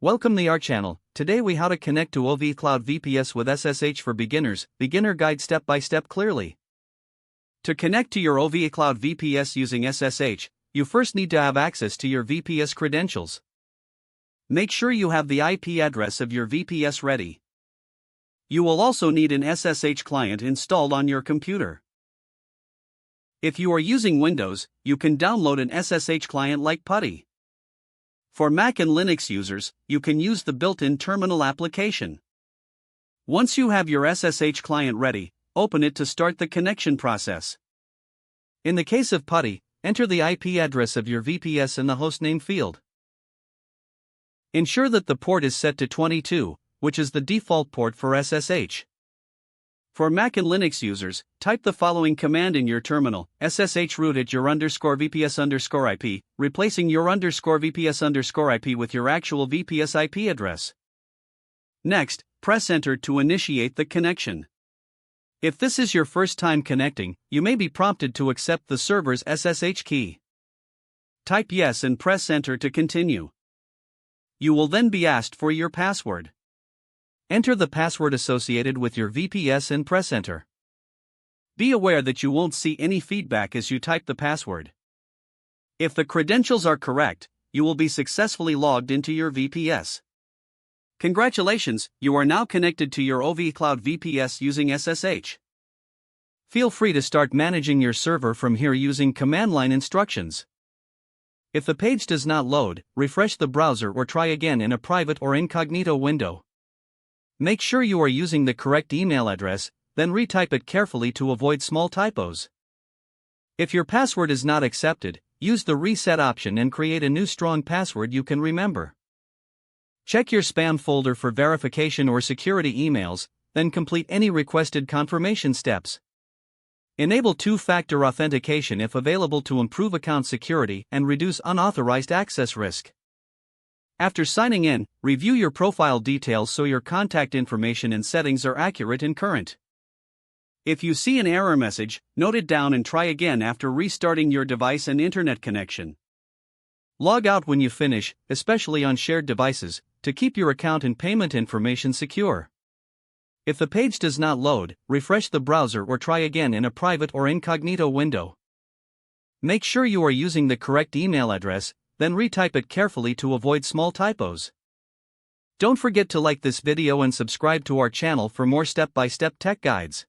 Welcome to our channel. Today we how to connect to OVHcloud VPS with SSH for beginners, beginner guide step by step clearly. To connect to your OVHcloud VPS using SSH, you first need to have access to your VPS credentials. Make sure you have the IP address of your VPS ready. You will also need an SSH client installed on your computer. If you are using Windows, you can download an SSH client like PuTTY. For Mac and Linux users, you can use the built-in terminal application. Once you have your SSH client ready, open it to start the connection process. In the case of PuTTY, enter the IP address of your VPS in the hostname field. Ensure that the port is set to 22, which is the default port for SSH. For Mac and Linux users, type the following command in your terminal: SSH root at your _VPS _IP, replacing your _VPS _IP with your actual VPS IP address. Next, press enter to initiate the connection. If this is your first time connecting, you may be prompted to accept the server's SSH key. Type yes and press enter to continue. You will then be asked for your password. Enter the password associated with your VPS and press enter. Be aware that you won't see any feedback as you type the password. If the credentials are correct, you will be successfully logged into your VPS. Congratulations, you are now connected to your OVHcloud VPS using SSH. Feel free to start managing your server from here using command line instructions. If the page does not load, refresh the browser or try again in a private or incognito window. Make sure you are using the correct email address, then retype it carefully to avoid small typos. If your password is not accepted, use the reset option and create a new strong password you can remember. Check your spam folder for verification or security emails, then complete any requested confirmation steps. Enable two-factor authentication if available to improve account security and reduce unauthorized access risk. After signing in, review your profile details so your contact information and settings are accurate and current. If you see an error message, note it down and try again after restarting your device and internet connection. Log out when you finish, especially on shared devices, to keep your account and payment information secure. If the page does not load, refresh the browser or try again in a private or incognito window. Make sure you are using the correct email address, then retype it carefully to avoid small typos. Don't forget to like this video and subscribe to our channel for more step-by-step tech guides.